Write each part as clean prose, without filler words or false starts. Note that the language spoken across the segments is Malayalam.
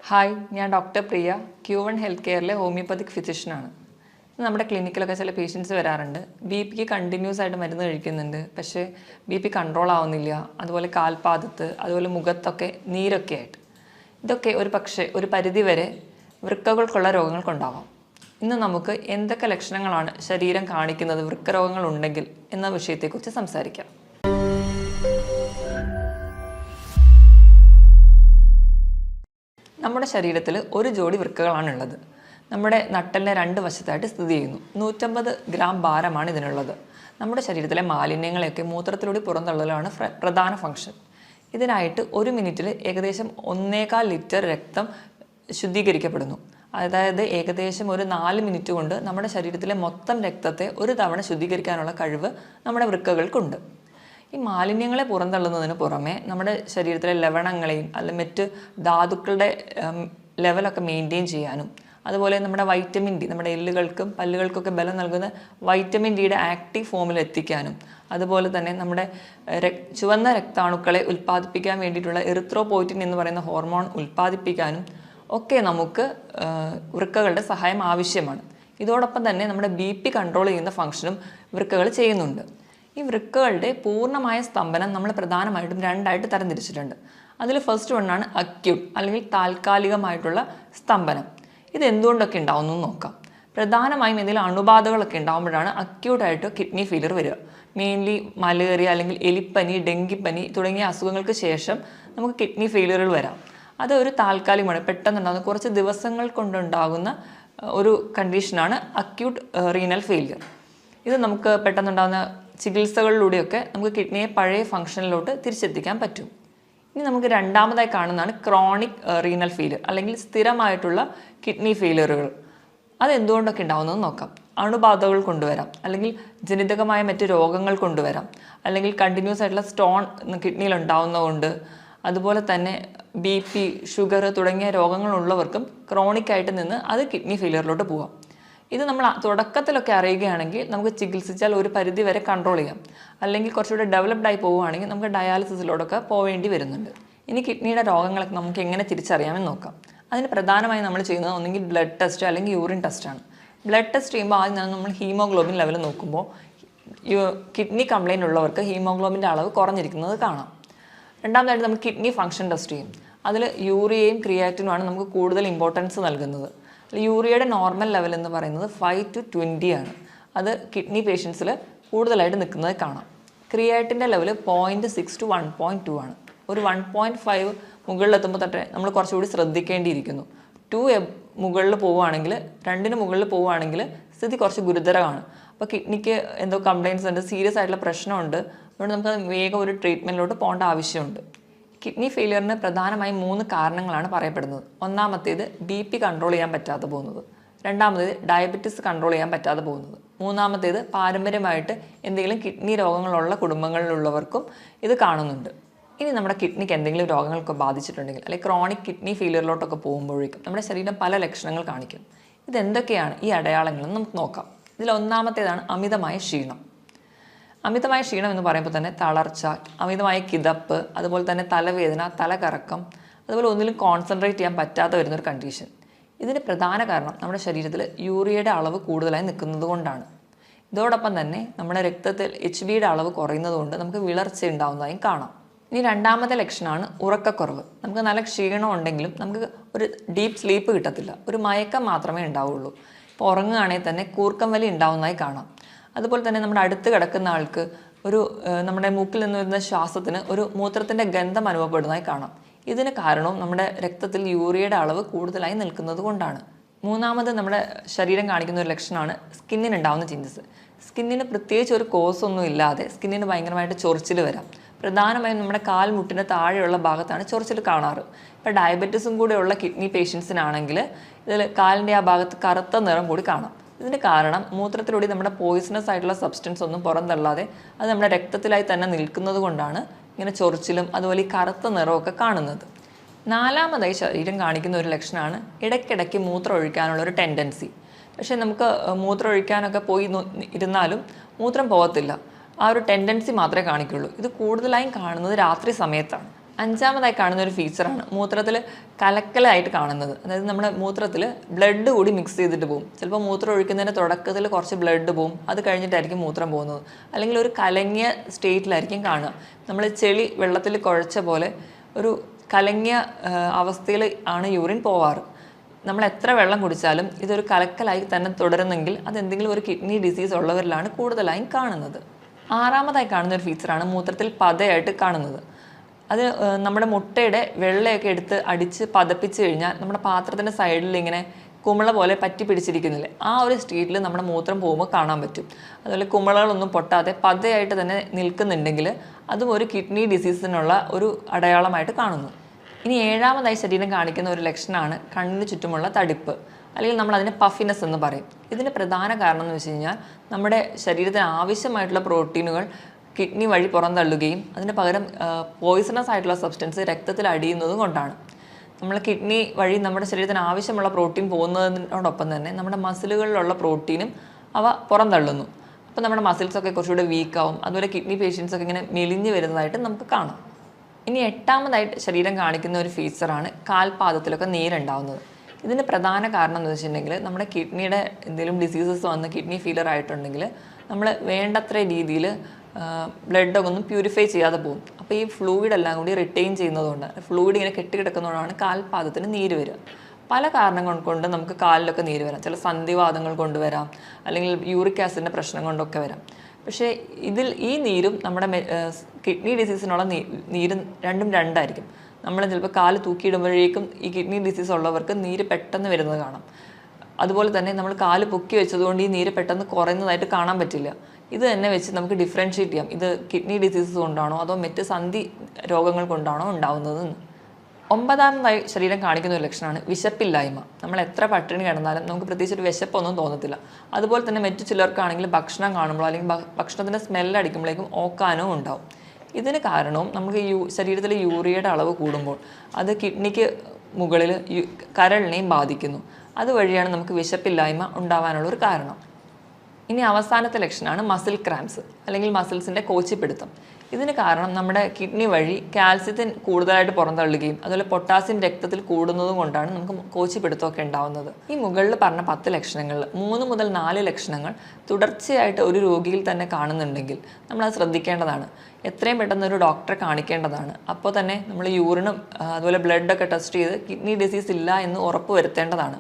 ഹായ്, ഞാൻ ഡോക്ടർ പ്രിയ, Q1 ഹെൽത്ത് കെയറിലെ ഹോമിയോപ്പതിക് ഫിസിഷ്യനാണ്. നമ്മുടെ ക്ലിനിക്കിലൊക്കെ ചില പേഷ്യൻസ് വരാറുണ്ട്. ബി.പിക്ക് കണ്ടിന്യൂസ് ആയിട്ട് മരുന്ന് കഴിക്കുന്നുണ്ട്, പക്ഷേ ബി.പി കൺട്രോൾ ആവുന്നില്ല. അതുപോലെ കാൽപാദത്ത്, അതുപോലെ മുഖത്തൊക്കെ നീരൊക്കെ ആയിട്ട്. ഇതൊക്കെ ഒരു പരിധിവരെ വൃക്കകൾക്കുള്ള രോഗങ്ങൾക്കുണ്ടാവാം. ഇന്ന് നമുക്ക് എന്തൊക്കെ ലക്ഷണങ്ങളാണ് ശരീരം കാണിക്കുന്നത് വൃക്കരോഗങ്ങളുണ്ടെങ്കിൽ എന്ന വിഷയത്തെക്കുറിച്ച് സംസാരിക്കാം. നമ്മുടെ ശരീരത്തിൽ ഒരു ജോഡി വൃക്കകളാണുള്ളത്. നമ്മുടെ നട്ടലിനെ രണ്ട് വശത്തായിട്ട് സ്ഥിതി ചെയ്യുന്നു. 150 ഗ്രാം ഭാരമാണ് ഇതിനുള്ളത്. നമ്മുടെ ശരീരത്തിലെ മാലിന്യങ്ങളെയൊക്കെ മൂത്രത്തിലൂടെ പുറന്തള്ളലാണ് പ്രധാന ഫംഗ്ഷൻ. ഇതിനായിട്ട് ഒരു മിനിറ്റിൽ ഏകദേശം 1.25 ലിറ്റർ രക്തം ശുദ്ധീകരിക്കപ്പെടുന്നു. അതായത് ഏകദേശം ഒരു 4 മിനിറ്റ് കൊണ്ട് നമ്മുടെ ശരീരത്തിലെ മൊത്തം രക്തത്തെ ഒരു തവണ ശുദ്ധീകരിക്കാനുള്ള കഴിവ് നമ്മുടെ വൃക്കകൾക്കുണ്ട്. ഈ മാലിന്യങ്ങളെ പുറന്തള്ളുന്നതിന് പുറമെ നമ്മുടെ ശരീരത്തിലെ ലവണങ്ങളെയും അല്ലെങ്കിൽ മറ്റ് ധാതുക്കളുടെ ലെവലൊക്കെ മെയിൻറ്റെയിൻ ചെയ്യാനും, അതുപോലെ നമ്മുടെ വൈറ്റമിൻ ഡി, നമ്മുടെ എല്ലുകൾക്കും പല്ലുകൾക്കൊക്കെ ബലം നൽകുന്ന വൈറ്റമിൻ ഡിയുടെ ആക്റ്റീവ് ഫോമിൽ എത്തിക്കാനും, അതുപോലെ തന്നെ നമ്മുടെ ചുവന്ന രക്താണുക്കളെ ഉൽപ്പാദിപ്പിക്കാൻ വേണ്ടിയിട്ടുള്ള എറിത്രോപോയിറ്റിൻ എന്ന് പറയുന്ന ഹോർമോൺ ഉൽപ്പാദിപ്പിക്കാനും ഒക്കെ നമുക്ക് വൃക്കകളുടെ സഹായം ആവശ്യമാണ്. ഇതോടൊപ്പം തന്നെ നമ്മുടെ ബി.പി കൺട്രോൾ ചെയ്യുന്ന ഫംഗ്ഷനും വൃക്കകൾ ചെയ്യുന്നുണ്ട്. ഈ വൃക്കകളുടെ പൂർണ്ണമായ സ്തംഭനം നമ്മൾ പ്രധാനമായിട്ടും രണ്ടായിട്ട് തരംതിരിച്ചിട്ടുണ്ട്. അതിൽ ഫസ്റ്റ് വണ്ണാണ് അക്യൂട്ട് അല്ലെങ്കിൽ താൽക്കാലികമായിട്ടുള്ള സ്തംഭനം. ഇത് എന്തുകൊണ്ടൊക്കെ ഉണ്ടാവുന്നു നോക്കാം. പ്രധാനമായും എന്തെങ്കിലും അണുബാധകളൊക്കെ ഉണ്ടാകുമ്പോഴാണ് അക്യൂട്ടായിട്ട് കിഡ്നി ഫെയിലിയർ വരിക. മെയിൻലി മലേറിയ അല്ലെങ്കിൽ എലിപ്പനി, ഡെങ്കിപ്പനി തുടങ്ങിയ അസുഖങ്ങൾക്ക് ശേഷം നമുക്ക് കിഡ്നി ഫെയിലിയറുകൾ വരാം. അത് ഒരു താൽക്കാലികമാണ്, പെട്ടെന്നുണ്ടാകുന്ന കുറച്ച് ദിവസങ്ങൾ കൊണ്ടുണ്ടാകുന്ന ഒരു കണ്ടീഷനാണ് അക്യൂട്ട് റീനൽ ഫെയിലിയർ. ഇത് നമുക്ക് പെട്ടെന്നുണ്ടാകുന്ന ചികിത്സകളിലൂടെയൊക്കെ നമുക്ക് കിഡ്നിയെ പഴയ ഫംഗ്ഷനിലോട്ട് തിരിച്ചെത്തിക്കാൻ പറ്റും. ഇനി നമുക്ക് രണ്ടാമതായി കാണുന്നതാണ് ക്രോണിക് റീനൽ ഫെയിലിയർ അല്ലെങ്കിൽ സ്ഥിരമായിട്ടുള്ള കിഡ്നി ഫെയിലിയറുകൾ. അതെന്തുകൊണ്ടൊക്കെ ഉണ്ടാകുന്നതെന്ന് നോക്കാം. അണുബാധകൾ കൊണ്ടുവരാം, അല്ലെങ്കിൽ ജനിതകമായ മറ്റ് രോഗങ്ങൾ കൊണ്ടുവരാം, അല്ലെങ്കിൽ കണ്ടിന്യൂസ് ആയിട്ടുള്ള സ്റ്റോൺ കിഡ്നിയിൽ ഉണ്ടാകുന്നതുകൊണ്ട്, അതുപോലെ തന്നെ ബി.പി, ഷുഗർ തുടങ്ങിയ രോഗങ്ങളുള്ളവർക്കും ക്രോണിക്കായിട്ട് നിന്ന് അത് കിഡ്നി ഫെയിലിയറിലോട്ട് പോകാം. ഇത് നമ്മൾ തുടക്കത്തിലൊക്കെ അറിയുകയാണെങ്കിൽ നമുക്ക് ചികിത്സിച്ചാൽ ഒരു പരിധി വരെ കൺട്രോൾ ചെയ്യാം. അല്ലെങ്കിൽ കുറച്ചുകൂടെ ഡെവലപ്ഡ് ആയി പോവുകയാണെങ്കിൽ നമുക്ക് ഡയാലിസിസിലോട്ടൊക്കെ പോവേണ്ടി വരുന്നുണ്ട്. ഇനി കിഡ്നിയുടെ രോഗങ്ങളൊക്കെ നമുക്ക് എങ്ങനെ തിരിച്ചറിയാമെന്ന് നോക്കാം. അതിന് പ്രധാനമായും നമ്മൾ ചെയ്യുന്നത് ഒന്നെങ്കിൽ ബ്ലഡ് ടെസ്റ്റ് അല്ലെങ്കിൽ യൂറിൻ ടെസ്റ്റാണ്. ബ്ലഡ് ടെസ്റ്റ് ചെയ്യുമ്പോൾ ആദ്യം നമ്മൾ ഹീമോഗ്ലോബിൻ ലെവൽ നോക്കുമ്പോൾ കിഡ്നി കംപ്ലയിൻ്റ് ഉള്ളവർക്ക് ഹീമോഗ്ലോബിൻ്റെ അളവ് കുറഞ്ഞിരിക്കുന്നത് കാണാം. രണ്ടാമതായിട്ട് നമ്മൾ കിഡ്നി ഫംഗ്ഷൻ ടെസ്റ്റ് ചെയ്യും. അതിൽ യൂറിയയും ക്രിയാറ്റിനുമാണ് നമുക്ക് കൂടുതൽ ഇമ്പോർട്ടൻസ് നൽകുന്നത്. യൂറിയയുടെ നോർമൽ ലെവൽ എന്ന് പറയുന്നത് 5 to 20 ആണ്. അത് കിഡ്നി പേഷ്യൻസിൽ കൂടുതലായിട്ട് നിൽക്കുന്നത് കാണാം. ക്രിയാറ്റിൻ്റെ ലെവൽ 0.6 to 1.2 ആണ്. ഒരു 1.5 മുകളിലെത്തുമ്പോൾ തൊട്ടേ നമ്മൾ കുറച്ചുകൂടി ശ്രദ്ധിക്കേണ്ടിയിരിക്കുന്നു. 2 മുകളിൽ പോവുകയാണെങ്കിൽ, 2 മുകളിൽ പോവുകയാണെങ്കിൽ സ്ഥിതി കുറച്ച് ഗുരുതരമാണ്. അപ്പോൾ കിഡ്നിക്ക് എന്തോ കംപ്ലയിൻസ് ഉണ്ട്, സീരിയസ് ആയിട്ടുള്ള പ്രശ്നമുണ്ട്. അതുകൊണ്ട് നമുക്ക് വേഗം ഒരു ട്രീറ്റ്മെൻറ്റിലോട്ട് പോകേണ്ട ആവശ്യമുണ്ട്. കിഡ്നി ഫെയിലിയറിന് പ്രധാനമായും 3 കാരണങ്ങളാണ് പറയപ്പെടുന്നത്. ഒന്നാമത്തേത് ബി.പി കൺട്രോൾ ചെയ്യാൻ പറ്റാതെ പോകുന്നത്. രണ്ടാമത്തേത് ഡയബറ്റിസ് കൺട്രോൾ ചെയ്യാൻ പറ്റാതെ പോകുന്നത്. മൂന്നാമത്തേത് പാരമ്പര്യമായിട്ട് എന്തെങ്കിലും കിഡ്നി രോഗങ്ങളുള്ള കുടുംബങ്ങളിലുള്ളവർക്കും ഇത് കാണുന്നുണ്ട്. ഇനി നമ്മുടെ കിഡ്നിക്ക് എന്തെങ്കിലും രോഗങ്ങളൊക്കെ ബാധിച്ചിട്ടുണ്ടെങ്കിൽ, അല്ലെങ്കിൽ ക്രോണിക് കിഡ്നി ഫെയിലിയറിലോട്ടൊക്കെ പോകുമ്പോഴേക്കും നമ്മുടെ ശരീരം പല ലക്ഷണങ്ങൾ കാണിക്കും. ഇതെന്തൊക്കെയാണ് ഈ അടയാളങ്ങളെന്ന് നമുക്ക് നോക്കാം. ഇതിൽ ഒന്നാമത്തേതാണ് അമിതമായ ക്ഷീണം. അമിതമായ ക്ഷീണം എന്ന് പറയുമ്പോൾ തന്നെ തളർച്ച, അമിതമായ കിതപ്പ്, അതുപോലെ തന്നെ തലവേദന, തലകറക്കം, അതുപോലെ ഒന്നിലും കോൺസെൻട്രേറ്റ് ചെയ്യാൻ പറ്റാതെ വരുന്നൊരു കണ്ടീഷൻ. ഇതിന് പ്രധാന കാരണം നമ്മുടെ ശരീരത്തിൽ യൂറിയയുടെ അളവ് കൂടുതലായി നിൽക്കുന്നത് കൊണ്ടാണ്. ഇതോടൊപ്പം തന്നെ നമ്മുടെ രക്തത്തിൽ HBയുടെ അളവ് കുറയുന്നത് കൊണ്ട് നമുക്ക് വിളർച്ച ഉണ്ടാകുന്നതായും കാണാം. ഇനി രണ്ടാമത്തെ ലക്ഷണമാണ് ഉറക്കക്കുറവ്. നമുക്ക് നല്ല ക്ഷീണം ഉണ്ടെങ്കിലും നമുക്ക് ഒരു ഡീപ്പ് സ്ലീപ്പ് കിട്ടത്തില്ല, ഒരു മയക്കം മാത്രമേ ഉണ്ടാവുള്ളൂ. ഇപ്പോൾ ഉറങ്ങുകയാണെങ്കിൽ തന്നെ കൂർക്കം വലി ഉണ്ടാവുന്നതായി കാണാം. അതുപോലെ തന്നെ നമ്മുടെ അടുത്ത് കിടക്കുന്ന ആൾക്ക് നമ്മുടെ മൂക്കിൽ നിന്ന് വരുന്ന ശ്വാസത്തിന് ഒരു മൂത്രത്തിൻ്റെ ഗന്ധം അനുഭവപ്പെടുന്നതായി കാണാം. ഇതിന് കാരണവും നമ്മുടെ രക്തത്തിൽ യൂറിയയുടെ അളവ് കൂടുതലായി നിൽക്കുന്നത് കൊണ്ടാണ്. മൂന്നാമത് നമ്മുടെ ശരീരം കാണിക്കുന്ന ഒരു ലക്ഷണമാണ് സ്കിന്നിനുണ്ടാവുന്ന ചേഞ്ചസ്. സ്കിന്നിന് പ്രത്യേകിച്ച് ഒരു കോസ് ഒന്നും ഇല്ലാതെ സ്കിന്നിന് ഭയങ്കരമായിട്ട് ചൊറിച്ചിൽ വരാം. പ്രധാനമായും നമ്മുടെ കാൽമുട്ടിന് താഴെയുള്ള ഭാഗത്താണ് ചൊറിച്ചിൽ കാണാറ്. ഇപ്പോൾ ഡയബറ്റീസും കൂടെയുള്ള കിഡ്നി പേഷ്യൻസിനാണെങ്കിൽ ഇതിൽ കാലിൻ്റെ ആ ഭാഗത്ത് കറുത്ത നിറം കൂടി കാണാം. ഇതിന് കാരണം മൂത്രത്തിലൂടെ നമ്മുടെ പോയിസണസ് ആയിട്ടുള്ള സബ്സ്റ്റൻസ് ഒന്നും പുറന്തള്ളാതെ അത് നമ്മുടെ രക്തത്തിലായി തന്നെ നിൽക്കുന്നത് കൊണ്ടാണ് ഇങ്ങനെ ചൊറിച്ചിലും അതുപോലെ ഈ കറുത്ത നിറമൊക്കെ കാണുന്നത്. നാലാമതായി ശരീരം കാണിക്കുന്ന ഒരു ലക്ഷണമാണ് ഇടയ്ക്കിടയ്ക്ക് മൂത്രം ഒഴിക്കാനുള്ള ഒരു ടെൻഡൻസി. പക്ഷേ നമുക്ക് മൂത്രം ഒഴിക്കാനൊക്കെ പോയി ഇരുന്നാലും മൂത്രം പോകത്തില്ല. ആ ഒരു ടെൻഡൻസി മാത്രമേ കാണിക്കുള്ളൂ. ഇത് കൂടുതലായും കാണുന്നത് രാത്രി സമയത്താണ്. അഞ്ചാമതായി കാണുന്ന ഒരു ഫീച്ചറാണ് മൂത്രത്തിൽ കലക്കലായിട്ട് കാണുന്നത്. അതായത് നമ്മുടെ മൂത്രത്തിൽ ബ്ലഡ് കൂടി മിക്സ് ചെയ്തിട്ട് പോകും. ചിലപ്പോൾ മൂത്രം ഒഴിക്കുന്നതിൻ്റെ തുടക്കത്തിൽ കുറച്ച് ബ്ലഡ് പോകും, അത് കഴിഞ്ഞിട്ടായിരിക്കും മൂത്രം പോകുന്നത്. അല്ലെങ്കിൽ ഒരു കലങ്ങിയ സ്റ്റേറ്റിലായിരിക്കും കാണുക. നമ്മൾ ചെളി വെള്ളത്തിൽ കുഴച്ച പോലെ ഒരു കലങ്ങിയ അവസ്ഥയിൽ ആണ് യൂറിൻ പോവാറ്. നമ്മൾ എത്ര വെള്ളം കുടിച്ചാലും ഇതൊരു കലക്കലായി തന്നെ തുടരുന്നെങ്കിൽ അതെന്തെങ്കിലും ഒരു കിഡ്നി ഡിസീസ് ഉള്ളവരിലാണ് കൂടുതലായും കാണുന്നത്. ആറാമതായി കാണുന്ന ഒരു ഫീച്ചറാണ് മൂത്രത്തിൽ പതയായിട്ട് കാണുന്നത്. അത് നമ്മുടെ മുട്ടയുടെ വെള്ളയൊക്കെ എടുത്ത് അടിച്ച് പതപ്പിച്ച് കഴിഞ്ഞാൽ നമ്മുടെ പാത്രത്തിൻ്റെ സൈഡിൽ ഇങ്ങനെ കുമിള പോലെ പറ്റി പിടിച്ചിരിക്കുന്നില്ലേ, ആ ഒരു സ്റ്റേറ്റിൽ നമ്മുടെ മൂത്രം പോകുമ്പോൾ കാണാൻ പറ്റും. അതുപോലെ കുമിളകളൊന്നും പൊട്ടാതെ പതയായിട്ട് തന്നെ നിൽക്കുന്നുണ്ടെങ്കിൽ അതും ഒരു കിഡ്നി ഡിസീസിനുള്ള ഒരു അടയാളമായിട്ട് കാണുന്നു. ഇനി ഏഴാമതായി ശരീരം കാണിക്കുന്ന ഒരു ലക്ഷണമാണ് കണ്ണിന് ചുറ്റുമുള്ള തടിപ്പ്, അല്ലെങ്കിൽ നമ്മൾ അതിനെ പഫിനെസ് എന്ന് പറയും. ഇതിന് പ്രധാന കാരണം എന്ന് വെച്ച് കഴിഞ്ഞാൽ നമ്മുടെ ശരീരത്തിന് ആവശ്യമായിട്ടുള്ള പ്രോട്ടീനുകൾ കിഡ്നി വഴി പുറന്തള്ളുകയും അതിന് പകരം പോയിസണസ് ആയിട്ടുള്ള സബ്സ്റ്റൻസ് രക്തത്തിൽ അടിയുന്നതും കൊണ്ടാണ്. നമ്മൾ കിഡ്നി വഴി നമ്മുടെ ശരീരത്തിന് ആവശ്യമുള്ള പ്രോട്ടീൻ പോകുന്നതിനോടൊപ്പം തന്നെ നമ്മുടെ മസിലുകളിലുള്ള പ്രോട്ടീനും അവ പുറന്തള്ളുന്നു. അപ്പോൾ നമ്മുടെ മസിൽസൊക്കെ കുറച്ചുകൂടെ വീക്കാവും. അതുപോലെ കിഡ്നി പേഷ്യൻസൊക്കെ ഇങ്ങനെ മെലിഞ്ഞ് വരുന്നതായിട്ട് നമുക്ക് കാണാം. ഇനി എട്ടാമതായിട്ട് ശരീരം കാണിക്കുന്ന ഒരു ഫീച്ചറാണ് കാൽപാദത്തിലൊക്കെ നീരുണ്ടാവുന്നത്. ഇതിന് പ്രധാന കാരണം എന്ന് വെച്ചിട്ടുണ്ടെങ്കിൽ നമ്മുടെ കിഡ്നിയുടെ എന്തെങ്കിലും ഡിസീസസ് വന്ന് കിഡ്നി ഫെയിലിയർ ആയിട്ടുണ്ടെങ്കിൽ നമ്മൾ വേണ്ടത്ര രീതിയിൽ ബ്ലഡൊക്കെ ഒന്നും പ്യൂരിഫൈ ചെയ്യാതെ പോകും. അപ്പോൾ ഈ ഫ്ലൂയിഡ് എല്ലാം കൂടി റിട്ടെയിൻ ചെയ്യുന്നതുകൊണ്ട് ഫ്ലൂയിഡ് ഇങ്ങനെ കെട്ടിക്കിടക്കുന്നതുകൊണ്ടാണ് കാൽപാദത്തിന് നീര് വരിക. പല കാരണങ്ങൾ കൊണ്ട് നമുക്ക് കാലിലൊക്കെ നീര് വരാം. ചില സന്ധിവാതങ്ങൾ കൊണ്ടുവരാം, അല്ലെങ്കിൽ യൂറിക് ആസിഡിൻ്റെ പ്രശ്നം കൊണ്ടൊക്കെ വരാം. പക്ഷേ ഈ നീരും നമ്മുടെ കിഡ്നി ഡിസീസിനുള്ള നീരും രണ്ടും രണ്ടായിരിക്കും. നമ്മൾ ചിലപ്പോൾ കാല് തൂക്കിയിടുമ്പോഴേക്കും ഈ കിഡ്നി ഡിസീസ് ഉള്ളവർക്ക് നീര് പെട്ടെന്ന് വരുന്നത് കാണാം. അതുപോലെ തന്നെ നമ്മൾ കാല് പൊക്കി വെച്ചതുകൊണ്ട് ഈ നീര് പെട്ടെന്ന് കുറയുന്നതായിട്ട് കാണാൻ പറ്റില്ല. ഇത് തന്നെ വെച്ച് നമുക്ക് ഡിഫറൻഷ്യേറ്റ് ചെയ്യാം, ഇത് കിഡ്നി ഡിസീസസ് കൊണ്ടാണോ അതോ മറ്റ് സന്ധി രോഗങ്ങൾ കൊണ്ടാണോ ഉണ്ടാവുന്നതെന്ന്. ഒമ്പതാമതായി ശരീരം കാണിക്കുന്ന ഒരു ലക്ഷണമാണ് വിശപ്പില്ലായ്മ. നമ്മൾ എത്ര പട്ടിണി കിടന്നാലും നമുക്ക് പ്രത്യേകിച്ച് ഒരു വിശപ്പൊന്നും തോന്നത്തില്ല. അതുപോലെ തന്നെ മറ്റു ചിലർക്കാണെങ്കിൽ ഭക്ഷണം കാണുമ്പോൾ അല്ലെങ്കിൽ ഭക്ഷണത്തിൻ്റെ സ്മെല്ലടിക്കുമ്പോഴേക്കും ഓക്കാനോ ഉണ്ടാവും. ഇതിന് കാരണവും നമുക്ക് ശരീരത്തിലെ യൂറിയയുടെ അളവ് കൂടുമ്പോൾ അത് കിഡ്നിക്ക് മുകളിൽ കരളിനെയും ബാധിക്കുന്നു. അതുവഴിയാണ് നമുക്ക് വിശപ്പില്ലായ്മ ഉണ്ടാവാനുള്ള ഒരു കാരണം. ഇനി അവസാനത്തെ ലക്ഷണമാണ് മസിൽ ക്രാംസ്, അല്ലെങ്കിൽ മസിൽസിൻ്റെ കോച്ചിപ്പിടുത്തം. ഇതിന് കാരണം നമ്മുടെ കിഡ്നി വഴി കാൽസ്യത്തിന് കൂടുതലായിട്ട് പുറന്തള്ളുകയും അതുപോലെ പൊട്ടാസ്യം രക്തത്തിൽ കൂടുന്നതും കൊണ്ടാണ് നമുക്ക് കോച്ചിപ്പിടുത്തമൊക്കെ ഉണ്ടാവുന്നത്. ഈ മുകളിൽ പറഞ്ഞ 10 ലക്ഷണങ്ങളിൽ 3 മുതൽ 4 ലക്ഷണങ്ങൾ തുടർച്ചയായിട്ട് ഒരു രോഗിയിൽ തന്നെ കാണുന്നുണ്ടെങ്കിൽ നമ്മളത് ശ്രദ്ധിക്കേണ്ടതാണ്. എത്രയും പെട്ടെന്ന് ഒരു ഡോക്ടറെ കാണിക്കേണ്ടതാണ്. അപ്പോൾ തന്നെ നമ്മൾ യൂറിനും അതുപോലെ ബ്ലഡൊക്കെ ടെസ്റ്റ് ചെയ്ത് കിഡ്നി ഡിസീസ് ഇല്ല എന്ന് ഉറപ്പ് വരുത്തേണ്ടതാണ്.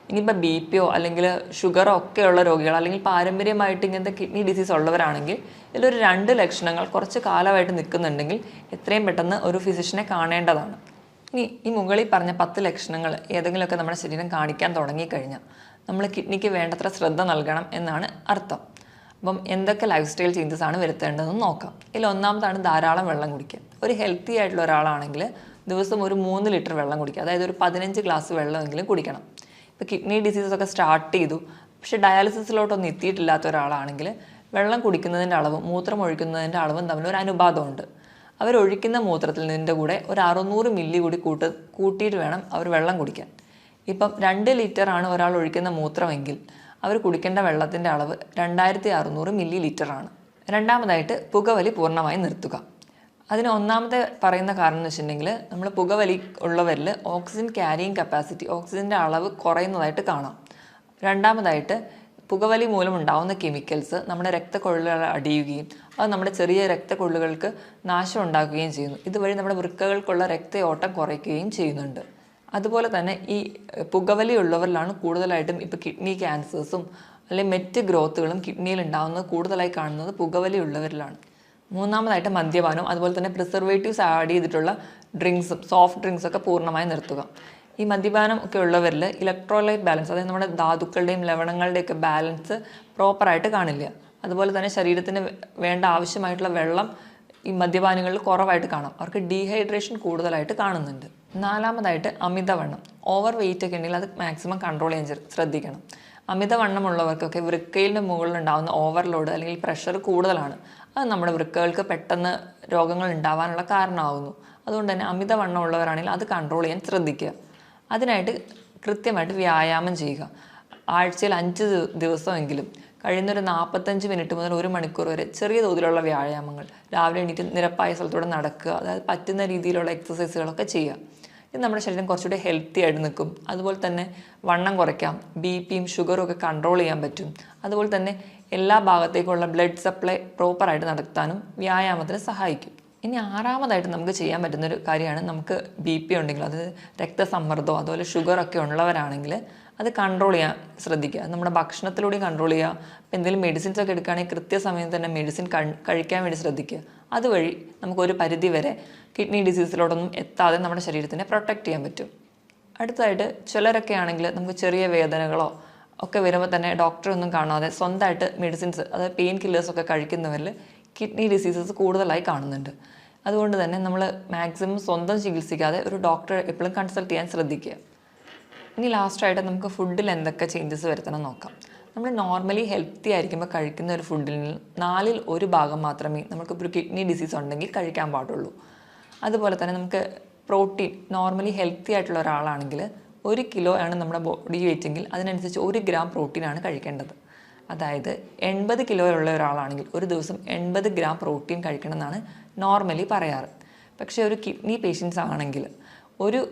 ഇനിയിപ്പോൾ BP അല്ലെങ്കിൽ ഷുഗറോ ഒക്കെയുള്ള രോഗികൾ, അല്ലെങ്കിൽ പാരമ്പര്യമായിട്ട് ഇങ്ങനത്തെ കിഡ്നി ഡിസീസ് ഉള്ളവരാണെങ്കിൽ ഇതിലൊരു 2 ലക്ഷണങ്ങൾ കുറച്ച് കാലമായിട്ട് നിൽക്കുന്നുണ്ടെങ്കിൽ എത്രയും പെട്ടെന്ന് ഒരു ഫിസിഷ്യനെ കാണേണ്ടതാണ്. ഇനി ഈ മുകളിൽ പറഞ്ഞ 10 ലക്ഷണങ്ങൾ ഏതെങ്കിലുമൊക്കെ നമ്മുടെ ശരീരം കാണിക്കാൻ തുടങ്ങിക്കഴിഞ്ഞാൽ നമ്മൾ കിഡ്നിക്ക് വേണ്ടത്ര ശ്രദ്ധ നൽകണം എന്നാണ് അർത്ഥം. അപ്പം എന്തൊക്കെ ലൈഫ് സ്റ്റൈൽ ചേഞ്ചസ് ആണ് വരുത്തേണ്ടതെന്ന് നോക്കാം. ഇതിൽ ഒന്നാമതാണ് ധാരാളം വെള്ളം കുടിക്കുക. ഒരു ഹെൽത്തി ആയിട്ടുള്ള ഒരാളാണെങ്കിൽ ദിവസം ഒരു 3 ലിറ്റർ വെള്ളം കുടിക്കുക. അതായത് ഒരു 15 ഗ്ലാസ് വെള്ളമെങ്കിലും കുടിക്കണം. ഇപ്പോൾ കിഡ്നി ഡിസീസൊക്കെ സ്റ്റാർട്ട് ചെയ്തു പക്ഷേ ഡയാലിസിസിലോട്ടൊന്നും എത്തിയിട്ടില്ലാത്ത ഒരാളാണെങ്കിൽ വെള്ളം കുടിക്കുന്നതിൻ്റെ അളവും മൂത്രം ഒഴിക്കുന്നതിൻ്റെ അളവും തമ്മിൽ ഒരു അനുപാതമുണ്ട്. അവരൊഴിക്കുന്ന മൂത്രത്തിൽ നിന്നിൻ്റെ കൂടെ ഒരു 600 മില്ലി കൂടി കൂട്ടിയിട്ട് വേണം അവർ വെള്ളം കുടിക്കാൻ. ഇപ്പം 2 ലിറ്ററാണ് ഒരാൾ ഒഴിക്കുന്ന മൂത്രമെങ്കിൽ അവർ കുടിക്കേണ്ട വെള്ളത്തിൻ്റെ അളവ് 2600 മില്ലി ലിറ്ററാണ്. രണ്ടാമതായിട്ട് പുകവലി പൂർണ്ണമായി നിർത്തുക. അതിന് ഒന്നാമത്തെ പറയുന്ന കാരണം എന്ന് വെച്ചിട്ടുണ്ടെങ്കിൽ നമ്മൾ പുകവലി ഉള്ളവരിൽ ഓക്സിജൻ ക്യാരിയിങ് കപ്പാസിറ്റി, ഓക്സിജൻ്റെ അളവ് കുറയുന്നതായിട്ട് കാണാം. രണ്ടാമതായിട്ട് പുകവലി മൂലം ഉണ്ടാകുന്ന കെമിക്കൽസ് നമ്മുടെ രക്തക്കൊള്ളുകൾ അടിയുകയും അത് നമ്മുടെ ചെറിയ രക്തക്കൊള്ളുകൾക്ക് നാശം ഉണ്ടാക്കുകയും ചെയ്യുന്നു. ഇതുവഴി നമ്മുടെ വൃക്കകൾക്കുള്ള രക്തയോട്ടം കുറയ്ക്കുകയും ചെയ്യുന്നുണ്ട്. അതുപോലെ തന്നെ ഈ പുകവലി ഉള്ളവരിലാണ് കൂടുതലായിട്ടും ഇപ്പോൾ കിഡ്നി ക്യാൻസേഴ്സും അല്ലെങ്കിൽ മറ്റ് ഗ്രോത്തുകളും കിഡ്നിയിൽ ഉണ്ടാകുന്നത് കൂടുതലായി കാണുന്നത് പുകവലി ഉള്ളവരിലാണ്. മൂന്നാമതായിട്ട് മദ്യപാനം, അതുപോലെ തന്നെ പ്രിസർവേറ്റീവ്സ് ആഡ് ചെയ്തിട്ടുള്ള ഡ്രിങ്ക്സും സോഫ്റ്റ് ഡ്രിങ്ക്സൊക്കെ പൂർണ്ണമായും നിർത്തുക. ഈ മദ്യപാനം ഒക്കെ ഉള്ളവരിൽ ഇലക്ട്രോലൈറ്റ് ബാലൻസ്, അതായത് നമ്മുടെ ധാതുക്കളുടെയും ലവണങ്ങളുടെയൊക്കെ ബാലൻസ് പ്രോപ്പറായിട്ട് കാണില്ല. അതുപോലെ തന്നെ ശരീരത്തിന് വേണ്ട ആവശ്യമായിട്ടുള്ള വെള്ളം ഈ മദ്യപാനികളിൽ കുറവായിട്ട് കാണാം. അവർക്ക് ഡീഹൈഡ്രേഷൻ കൂടുതലായിട്ട് കാണുന്നുണ്ട്. നാലാമതായിട്ട് അമിതവണ്ണം, ഓവർ വെയിറ്റ് ഒക്കെ ഉണ്ടെങ്കിൽ അത് മാക്സിമം കൺട്രോൾ ചെയ്യാൻ ശ്രദ്ധിക്കണം. അമിതവണ്ണമുള്ളവർക്കൊക്കെ വൃക്കയിലെ മുകളിൽ ഉണ്ടാകുന്ന ഓവർലോഡ് അല്ലെങ്കിൽ പ്രഷർ കൂടുതലാണ്. അത് നമ്മുടെ വൃക്കകൾക്ക് പെട്ടെന്ന് രോഗങ്ങൾ ഉണ്ടാവാനുള്ള കാരണമാകുന്നു. അതുകൊണ്ട് തന്നെ അമിതവണ്ണം ഉള്ളവരാണെങ്കിൽ അത് കൺട്രോൾ ചെയ്യാൻ ശ്രദ്ധിക്കുക. അതിനായിട്ട് കൃത്യമായിട്ട് വ്യായാമം ചെയ്യുക. ആഴ്ചയിൽ 5 ദിവസമെങ്കിലും കഴിയുന്നൊരു 45 മിനിറ്റ് മുതൽ 1 മണിക്കൂർ വരെ ചെറിയ തോതിലുള്ള വ്യായാമങ്ങൾ, രാവിലെ എണീറ്റ് നിരപ്പായ സ്ഥലത്തൂടെ നടക്കുക, അതായത് പറ്റുന്ന രീതിയിലുള്ള എക്സസൈസുകളൊക്കെ ചെയ്യുക. ഇത് നമ്മുടെ ശരീരം കുറച്ചുകൂടി ഹെൽത്തി ആയിട്ട് നിൽക്കും. അതുപോലെ തന്നെ വണ്ണം കുറയ്ക്കാം, ബിപിയും ഷുഗറും ഒക്കെ കൺട്രോൾ ചെയ്യാൻ പറ്റും. അതുപോലെ തന്നെ എല്ലാ ഭാഗത്തേക്കുള്ള ബ്ലഡ് സപ്ലൈ പ്രോപ്പറായിട്ട് നടത്താനും വ്യായാമത്തിന് സഹായിക്കും. ഇനി ആറാമതായിട്ട് നമുക്ക് ചെയ്യാൻ പറ്റുന്നൊരു കാര്യമാണ്, നമുക്ക് BP ഉണ്ടെങ്കിൽ, അതായത് രക്തസമ്മർദ്ദമോ അതുപോലെ ഷുഗറൊക്കെ ഉള്ളവരാണെങ്കിൽ അത് കൺട്രോൾ ചെയ്യാൻ ശ്രദ്ധിക്കുക. നമ്മുടെ ഭക്ഷണത്തിലൂടെ കൺട്രോൾ ചെയ്യുക. അപ്പോൾ എന്തെങ്കിലും മെഡിസിൻസ് ഒക്കെ എടുക്കുകയാണെങ്കിൽ കൃത്യസമയം തന്നെ മെഡിസിൻ കഴിക്കാൻ വേണ്ടി ശ്രദ്ധിക്കുക. അതുവഴി നമുക്കൊരു പരിധി വരെ കിഡ്നി ഡിസീസിലോടൊന്നും എത്താതെ നമ്മുടെ ശരീരത്തിനെ പ്രൊട്ടക്റ്റ് ചെയ്യാൻ പറ്റും. അടുത്തതായിട്ട് ചിലരൊക്കെ ആണെങ്കിൽ നമുക്ക് ചെറിയ വേദനകളോ ഒക്കെ വരുമ്പോൾ തന്നെ ഡോക്ടറൊന്നും കാണാതെ സ്വന്തമായിട്ട് മെഡിസിൻസ്, അതായത് പെയിൻ കില്ലേഴ്സൊക്കെ കഴിക്കുന്നവരിൽ കിഡ്നി ഡിസീസസ് കൂടുതലായി കാണുന്നുണ്ട്. അതുകൊണ്ട് തന്നെ നമ്മൾ മാക്സിമം സ്വന്തം ചികിത്സിക്കാതെ ഒരു ഡോക്ടറെ എപ്പോഴും കൺസൾട്ട് ചെയ്യാൻ ശ്രദ്ധിക്കുക. ഇനി ലാസ്റ്റായിട്ട് നമുക്ക് ഫുഡിൽ എന്തൊക്കെ ചേഞ്ചസ് വരുത്തണം നോക്കാം. നമ്മൾ നോർമലി ഹെൽത്തി ആയിരിക്കുമ്പോൾ കഴിക്കുന്ന ഒരു ഫുഡിൽ 4ൽ 1 ഭാഗം മാത്രമേ നമുക്കിപ്പോൾ ഒരു കിഡ്നി ഡിസീസ് ഉണ്ടെങ്കിൽ കഴിക്കാൻ പാടുള്ളൂ. അതുപോലെ തന്നെ നമുക്ക് പ്രോട്ടീൻ, നോർമലി ഹെൽത്തി ആയിട്ടുള്ള ഒരാളാണെങ്കിൽ 1 കിലോ ആണ് നമ്മുടെ ബോഡി വെയിറ്റെങ്കിൽ അതിനനുസരിച്ച് 1 ഗ്രാം പ്രോട്ടീനാണ് കഴിക്കേണ്ടത്. അതായത് 80 കിലോ ഉള്ള ഒരാളാണെങ്കിൽ ഒരു ദിവസം 80 ഗ്രാം പ്രോട്ടീൻ കഴിക്കണം എന്നാണ് നോർമലി പറയാറ്. പക്ഷേ ഒരു കിഡ്നി പേഷ്യൻസ് ആണെങ്കിൽ 1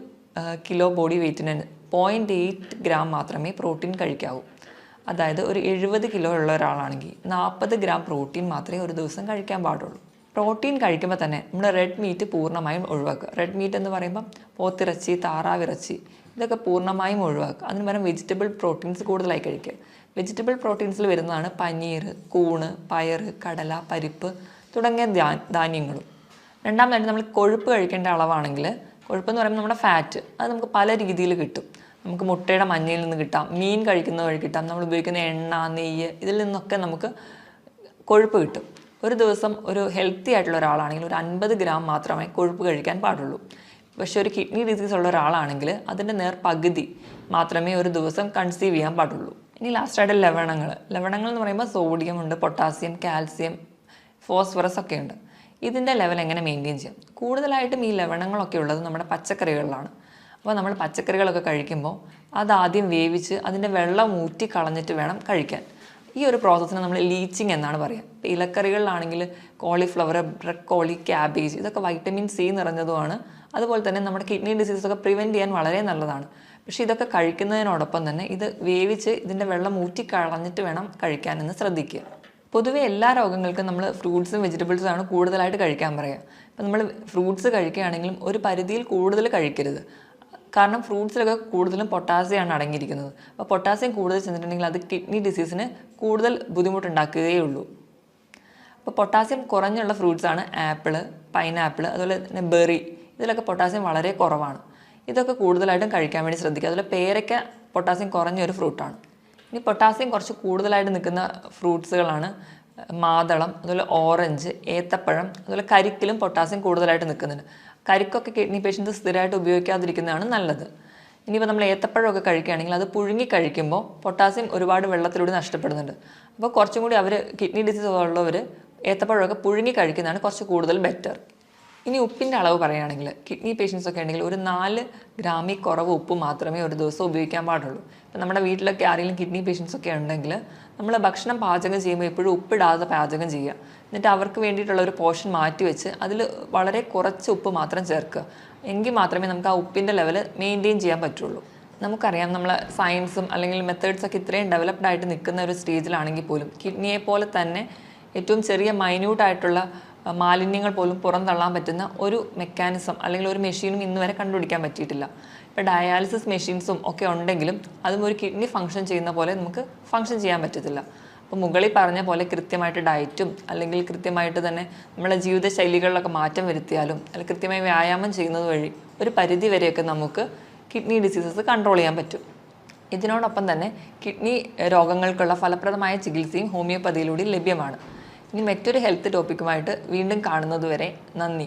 കിലോ ബോഡി വെയ്റ്റിന് 0.8 ഗ്രാം മാത്രമേ പ്രോട്ടീൻ കഴിക്കാവൂ. അതായത് ഒരു 70 കിലോ ഉള്ള ഒരാളാണെങ്കിൽ 40 ഗ്രാം പ്രോട്ടീൻ മാത്രമേ ഒരു ദിവസം കഴിക്കാൻ പാടുള്ളൂ. പ്രോട്ടീൻ കഴിക്കുമ്പോൾ തന്നെ നമ്മൾ റെഡ് മീറ്റ് പൂർണ്ണമായും ഒഴിവാക്കുക. റെഡ് മീറ്റ് എന്ന് പറയുമ്പോൾ പോത്തിറച്ചി, താറാവിറച്ചി ഇതൊക്കെ പൂർണ്ണമായും ഒഴിവാക്കുക. അതിന് പകരം വെജിറ്റബിൾ പ്രോട്ടീൻസ് കൂടുതലായി കഴിക്കുക. വെജിറ്റബിൾ പ്രോട്ടീൻസിൽ വരുന്നതാണ് പനീർ, കൂണ്, പയർ, കടല, പരിപ്പ് തുടങ്ങിയ ധാന്യങ്ങളും. രണ്ടാമതായിട്ട് നമ്മൾ കൊഴുപ്പ് കഴിക്കേണ്ട അളവാണെങ്കിൽ, കൊഴുപ്പെന്ന് പറയുമ്പോൾ നമ്മുടെ ഫാറ്റ്, അത് നമുക്ക് പല രീതിയിൽ കിട്ടും. നമുക്ക് മുട്ടയുടെ മഞ്ഞയിൽ നിന്ന് കിട്ടാം, മീൻ കഴിക്കുന്ന വഴി കിട്ടാം, നമ്മൾ ഉപയോഗിക്കുന്ന എണ്ണ, നെയ്യ് ഇതിൽ നിന്നൊക്കെ നമുക്ക് കൊഴുപ്പ് കിട്ടും. ഒരു ദിവസം ഒരു ഹെൽത്തി ആയിട്ടുള്ള ഒരാളാണെങ്കിൽ ഒരു 50 ഗ്രാം മാത്രമേ കൊഴുപ്പ് കഴിക്കാൻ പാടുള്ളൂ. പക്ഷേ ഒരു കിഡ്നി ഡിസീസ് ഉള്ള ഒരാളാണെങ്കിൽ അതിൻ്റെ പകുതി മാത്രമേ ഒരു ദിവസം കൺസീവ് ചെയ്യാൻ പാടുള്ളൂ. ഇനി ലാസ്റ്റായിട്ട് ലവണങ്ങൾ എന്ന് പറയുമ്പോൾ സോഡിയം ഉണ്ട്, പൊട്ടാസ്യം, കാൽസ്യം, ഫോസ്ഫറസ് ഒക്കെ ഉണ്ട്. ഇതിൻ്റെ ലെവൽ എങ്ങനെ മെയിൻറ്റെയിൻ ചെയ്യാം? കൂടുതലായിട്ടും ഈ ലവണങ്ങളൊക്കെ ഉള്ളത് നമ്മുടെ പച്ചക്കറികളിലാണ്. അപ്പോൾ നമ്മൾ പച്ചക്കറികളൊക്കെ കഴിക്കുമ്പോൾ അതാദ്യം വേവിച്ച് അതിൻ്റെ വെള്ളം ഊറ്റി കളഞ്ഞിട്ട് വേണം കഴിക്കാൻ. ഈ ഒരു പ്രോസസ്സിന് നമ്മൾ ലീച്ചിങ് എന്നാണ് പറയുക. ഇപ്പോൾ ഇലക്കറികളിലാണെങ്കിൽ കോളിഫ്ലവർ, ബ്രക്കോളി, ക്യാബേജ് ഇതൊക്കെ വൈറ്റമിൻ സി നിറഞ്ഞതുമാണ്. അതുപോലെ തന്നെ നമ്മുടെ കിഡ്നി ഡിസീസൊക്കെ പ്രിവെൻറ്റ് ചെയ്യാൻ വളരെ നല്ലതാണ്. പക്ഷേ ഇതൊക്കെ കഴിക്കുന്നതിനോടൊപ്പം തന്നെ ഇത് വേവിച്ച് ഇതിൻ്റെ വെള്ളം ഊറ്റി കളഞ്ഞിട്ട് വേണം കഴിക്കാനെന്ന് ശ്രദ്ധിക്കുക. പൊതുവെ എല്ലാ രോഗങ്ങൾക്കും നമ്മൾ ഫ്രൂട്ട്സും വെജിറ്റബിൾസും ആണ് കൂടുതലായിട്ട് കഴിക്കാൻ പറയുക. അപ്പോൾ നമ്മൾ ഫ്രൂട്ട്സ് കഴിക്കുകയാണെങ്കിലും ഒരു പരിധിയിൽ കൂടുതൽ കഴിക്കരുത്. കാരണം ഫ്രൂട്ട്സിലൊക്കെ കൂടുതലും പൊട്ടാസ്യമാണ് അടങ്ങിയിരിക്കുന്നത്. അപ്പോൾ പൊട്ടാസ്യം കൂടുതൽ ചെന്നിട്ടുണ്ടെങ്കിൽ അത് കിഡ്നി ഡിസീസിന് കൂടുതൽ ബുദ്ധിമുട്ടുണ്ടാക്കുകയുള്ളൂ. അപ്പോൾ പൊട്ടാസ്യം കുറഞ്ഞുള്ള ഫ്രൂട്ട്സാണ് ആപ്പിൾ, പൈനാപ്പിൾ, അതുപോലെ തന്നെ ബെറി. ഇതിലൊക്കെ പൊട്ടാസ്യം വളരെ കുറവാണ്. ഇതൊക്കെ കൂടുതലായിട്ടും കഴിക്കാൻ വേണ്ടി ശ്രദ്ധിക്കുക. അതുപോലെ പേരയ്ക്ക പൊട്ടാസ്യം കുറഞ്ഞൊരു ഫ്രൂട്ടാണ്. ഇനി പൊട്ടാസ്യം കുറച്ച് കൂടുതലായിട്ട് നിൽക്കുന്ന ഫ്രൂട്ട്സുകളാണ് മാതളം, അതുപോലെ ഓറഞ്ച്, ഏത്തപ്പഴം, അതുപോലെ കരിക്കിലും പൊട്ടാസ്യം കൂടുതലായിട്ട് നിൽക്കുന്നുണ്ട്. കരിക്കൊക്കെ കിഡ്നി പേഷ്യൻസ് സ്ഥിരമായിട്ട് ഉപയോഗിക്കാതിരിക്കുന്നതാണ് നല്ലത്. ഇനിയിപ്പോൾ നമ്മൾ ഏത്തപ്പഴമൊക്കെ കഴിക്കുകയാണെങ്കിൽ അത് പുഴുങ്ങി കഴിക്കുമ്പോൾ പൊട്ടാസ്യം ഒരുപാട് വെള്ളത്തിലൂടെ നഷ്ടപ്പെടുന്നുണ്ട്. അപ്പോൾ കുറച്ചും കൂടി കിഡ്നി ഡിസീസ് ഉള്ളവർ ഏത്തപ്പഴമൊക്കെ പുഴുങ്ങി കഴിക്കുന്നതാണ് കുറച്ച് കൂടുതൽ ബെറ്റർ. ഇനി ഉപ്പിൻ്റെ അളവ് പറയുകയാണെങ്കിൽ കിഡ്നി പേഷ്യൻസ് ഒക്കെ ഉണ്ടെങ്കിൽ ഒരു 4 ഗ്രാമിൽ കുറവ് ഉപ്പ് മാത്രമേ ഒരു ദിവസം ഉപയോഗിക്കാൻ പാടുള്ളൂ. ഇപ്പം നമ്മുടെ വീട്ടിലൊക്കെ ആരെങ്കിലും കിഡ്നി പേഷ്യൻസ് ഒക്കെ ഉണ്ടെങ്കിൽ നമ്മൾ ഭക്ഷണം പാചകം ചെയ്യുമ്പോൾ എപ്പോഴും ഉപ്പിടാതെ പാചകം ചെയ്യുക. എന്നിട്ട് അവർക്ക് വേണ്ടിയിട്ടുള്ള ഒരു പോർഷൻ മാറ്റി വെച്ച് അതിൽ വളരെ കുറച്ച് ഉപ്പ് മാത്രം ചേർക്കുക. എങ്കിൽ മാത്രമേ നമുക്ക് ആ ഉപ്പിൻ്റെ ലെവൽ മെയിൻറ്റെയിൻ ചെയ്യാൻ പറ്റുള്ളൂ. നമുക്കറിയാം നമ്മൾ സയൻസും അല്ലെങ്കിൽ മെത്തേഡ്സൊക്കെ ഇത്രയും ഡെവലപ്ഡ് ആയിട്ട് നിൽക്കുന്ന ഒരു സ്റ്റേജിലാണെങ്കിൽ പോലും കിഡ്നിയെ പോലെ തന്നെ ഏറ്റവും ചെറിയ മൈന്യൂട്ടായിട്ടുള്ള മാലിന്യങ്ങൾ പോലും പുറന്തള്ളാൻ പറ്റുന്ന ഒരു മെക്കാനിസം അല്ലെങ്കിൽ ഒരു മെഷീനും ഇന്ന് വരെ കണ്ടുപിടിക്കാൻ പറ്റിയിട്ടില്ല. ഇപ്പോൾ ഡയാലിസിസ് മെഷീൻസും ഒക്കെ ഉണ്ടെങ്കിലും അതും ഒരു കിഡ്നി ഫങ്ഷൻ ചെയ്യുന്ന പോലെ നമുക്ക് ഫങ്ഷൻ ചെയ്യാൻ പറ്റത്തില്ല. അപ്പോൾ മുകളിൽ പറഞ്ഞ പോലെ കൃത്യമായിട്ട് ഡയറ്റും അല്ലെങ്കിൽ കൃത്യമായിട്ട് തന്നെ നമ്മളെ ജീവിതശൈലികളിലൊക്കെ മാറ്റം വരുത്തിയാലും അല്ലെങ്കിൽ കൃത്യമായി വ്യായാമം ചെയ്യുന്നത് വഴി ഒരു പരിധി വരെയൊക്കെ നമുക്ക് കിഡ്നി ഡിസീസസ് കൺട്രോൾ ചെയ്യാൻ പറ്റും. ഇതിനോടൊപ്പം തന്നെ കിഡ്നി രോഗങ്ങൾക്കുള്ള ഫലപ്രദമായ ചികിത്സയും ഹോമിയോപ്പതിയിലൂടെ ലഭ്യമാണ്. ഇനി മറ്റൊരു ഹെൽത്ത് ടോപ്പിക്കുമായിട്ട് വീണ്ടും കാണുന്നതുവരെ നന്ദി.